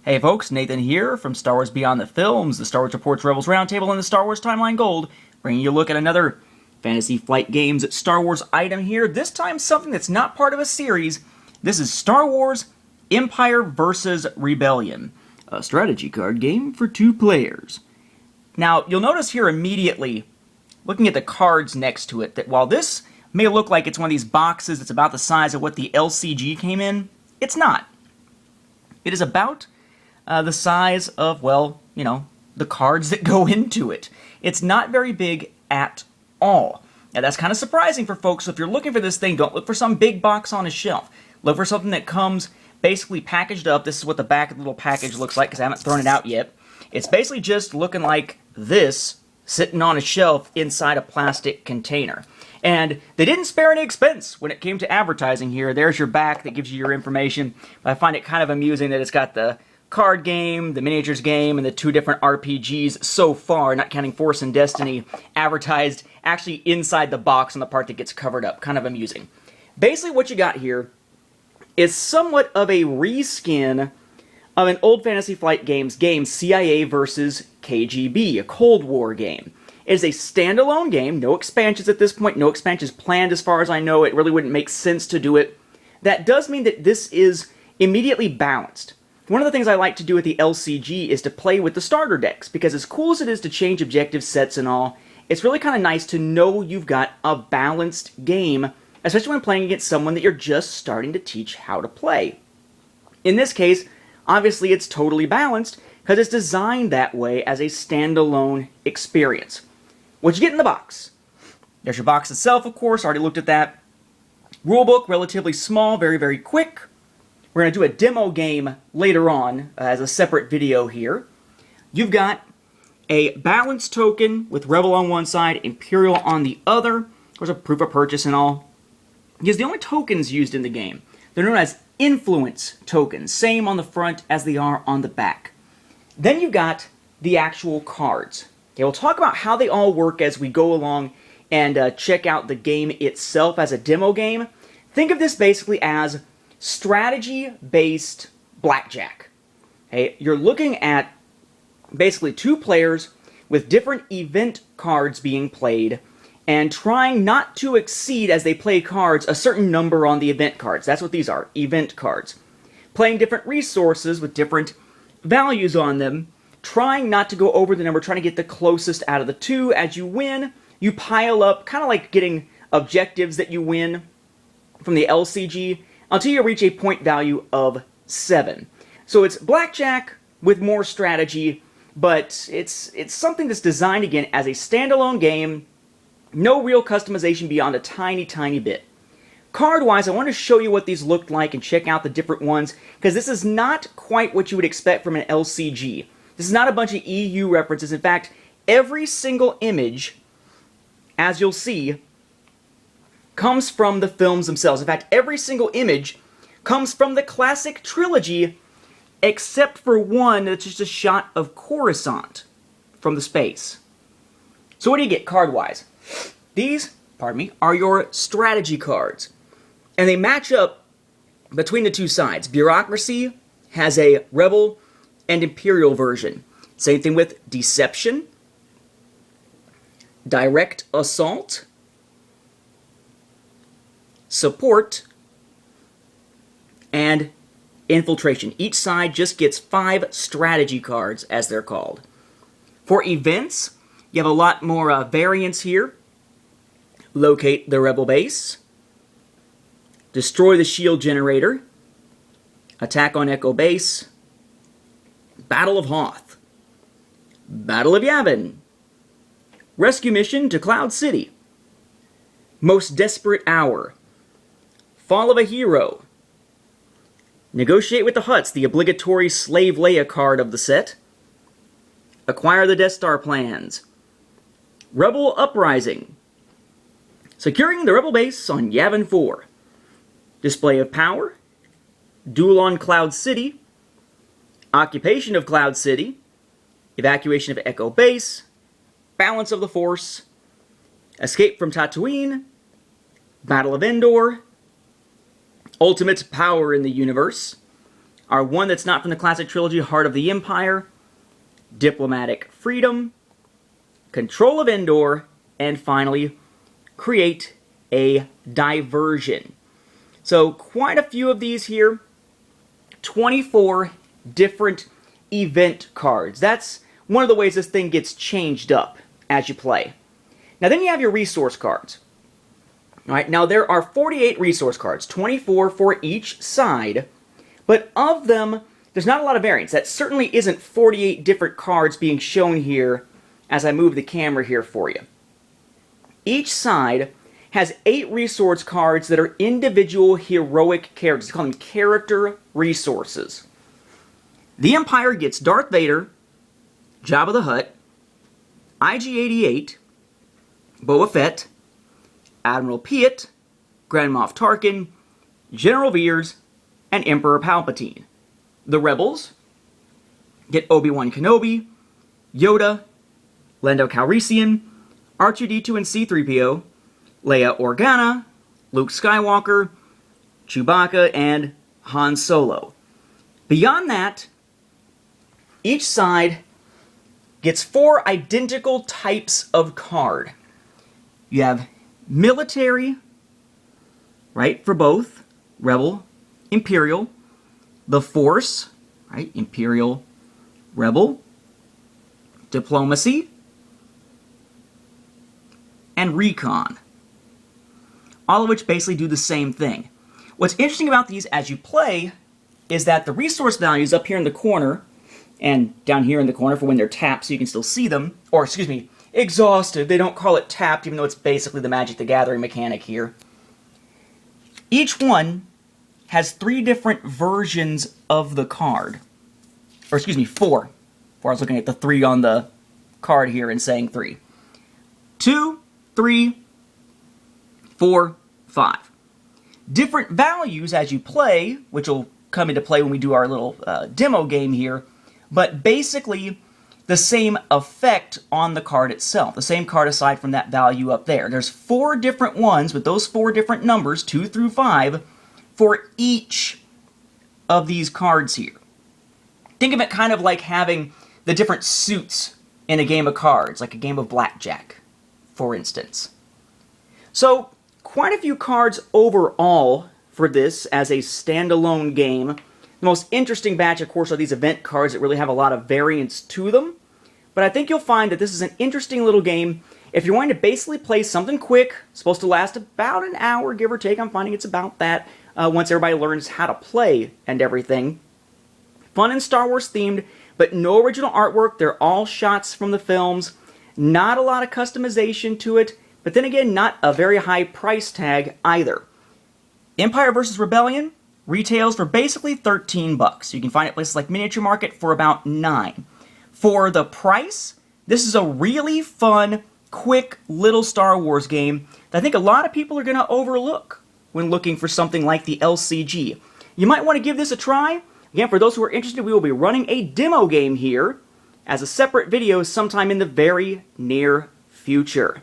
Hey folks, Nathan here from Star Wars Beyond the Films, the Star Wars Reports Rebels Roundtable, and the Star Wars Timeline Gold, bringing you a look at another Fantasy Flight Games Star Wars item here, this time something that's not part of a series. This is Star Wars Empire vs. Rebellion, a strategy card game for 2 players. Now, you'll notice here immediately, looking at the cards next to it, that while this may look like it's one of these boxes that's about the size of what the LCG came in, it's not. It is about the size of, well, you know, the cards that go into it. It's not very big at all. Now, that's kind of surprising for folks, so if you're looking for this thing, don't look for some big box on a shelf. Look for something that comes basically packaged up. This is what the back of the little package looks like, because I haven't thrown it out yet. It's basically just looking like this, sitting on a shelf inside a plastic container. And they didn't spare any expense when it came to advertising here. There's your back that gives you your information. But I find it kind of amusing that it's got the card game, the miniatures game, and the 2 different RPGs so far, not counting Force and Destiny, advertised actually inside the box on the part that gets covered up. Kind of amusing. Basically what you got here is somewhat of a reskin of an old Fantasy Flight Games game, CIA versus KGB, a Cold War game. It is a standalone game, no expansions at this point, no expansions planned as far as I know. It really wouldn't make sense to do it. That does mean that this is immediately balanced. One of the things I like to do with the LCG is to play with the starter decks, because as cool as it is to change objective sets and all, it's really kind of nice to know you've got a balanced game, especially when playing against someone that you're just starting to teach how to play. In this case, obviously it's totally balanced, because it's designed that way as a standalone experience. What you get in the box? There's your box itself, of course, already looked at that. Rulebook, relatively small, very, very quick. We're going to do a demo game later on as a separate video here. You've got a balance token with Rebel on one side, Imperial on the other. There's a proof of purchase and all. Because the only tokens used in the game, they're known as influence tokens, same on the front as they are on the back. Then you've got the actual cards. Okay, we'll talk about how they all work as we go along and check out the game itself as a demo game. Think of this basically as strategy-based blackjack. Okay, you're looking at basically 2 players with different event cards being played and trying not to exceed, as they play cards, a certain number on the event cards. That's what these are, event cards. Playing different resources with different values on them, trying not to go over the number, trying to get the closest out of the 2. As you win, you pile up, kind of like getting objectives that you win from the LCG, until you reach a point value of 7. So it's blackjack with more strategy, but it's something that's designed, again, as a standalone game. No real customization beyond a tiny, tiny bit. Card-wise, I want to show you what these looked like and check out the different ones, because this is not quite what you would expect from an LCG. This is not a bunch of EU references. In fact, every single image, as you'll see, comes from the films themselves. In fact, every single image comes from the classic trilogy, except for one that's just a shot of Coruscant from the space. So what do you get card-wise? These, pardon me, are your strategy cards. And they match up between the 2 sides. Bureaucracy has a Rebel and Imperial version. Same thing with Deception, Direct Assault, Support, and Infiltration. Each side just gets 5 strategy cards, as they're called. For events, you have a lot more variants here. Locate the Rebel base, destroy the shield generator, attack on Echo base, Battle of Hoth, Battle of Yavin, rescue mission to Cloud City, most desperate hour, fall of a hero, negotiate with the Hutts, the obligatory Slave Leia card of the set, acquire the Death Star plans, Rebel Uprising, securing the Rebel base on Yavin 4, display of power, duel on Cloud City, occupation of Cloud City, evacuation of Echo base, balance of the Force, escape from Tatooine, Battle of Endor, ultimate power in the universe, Our one that's not from the classic trilogy, Heart of the Empire, Diplomatic Freedom, Control of Endor, and finally, Create a Diversion. So quite a few of these here. 24 different event cards. That's one of the ways this thing gets changed up as you play. Now then you have your resource cards. All right, now there are 48 resource cards, 24 for each side, but of them, there's not a lot of variance. That certainly isn't 48 different cards being shown here as I move the camera here for you. Each side has 8 resource cards that are individual heroic characters. They call them character resources. The Empire gets Darth Vader, Jabba the Hutt, IG-88, Boba Fett, Admiral Piet, Grand Moff Tarkin, General Veers, and Emperor Palpatine. The Rebels get Obi-Wan Kenobi, Yoda, Lando Calrissian, R2-D2 and C-3PO, Leia Organa, Luke Skywalker, Chewbacca, and Han Solo. Beyond that, each side gets 4 identical types of card. You have military, right, for both, Rebel, Imperial, the Force, right, Imperial, Rebel, Diplomacy, and Recon. All of which basically do the same thing. What's interesting about these as you play is that the resource values up here in the corner and down here in the corner for when they're tapped so you can still see them, or excuse me, exhausted. They don't call it tapped even though it's basically the Magic the Gathering mechanic here. Each one has 3 different versions of the card. Or excuse me, 4. I was looking at the 3 on the card here and saying 3. 2, 3, 4, 5. Different values as you play, which will come into play when we do our little demo game here, but basically the same effect on the card itself. The same card aside from that value up there. There's 4 different ones with those 4 different numbers, 2 through 5, for each of these cards here. Think of it kind of like having the different suits in a game of cards, like a game of blackjack, for instance. So, quite a few cards overall for this as a standalone game. The most interesting batch, of course, are these event cards that really have a lot of variance to them. But I think you'll find that this is an interesting little game. If you're wanting to basically play something quick, supposed to last about an hour, give or take, I'm finding it's about that, once everybody learns how to play and everything. Fun and Star Wars themed, but no original artwork. They're all shots from the films. Not a lot of customization to it. But then again, not a very high price tag either. Empire vs. Rebellion retails for basically $13. You can find it at places like Miniature Market for about $9. For the price, this is a really fun, quick little Star Wars game that I think a lot of people are going to overlook when looking for something like the LCG. You might want to give this a try. Again, for those who are interested, we will be running a demo game here as a separate video sometime in the very near future.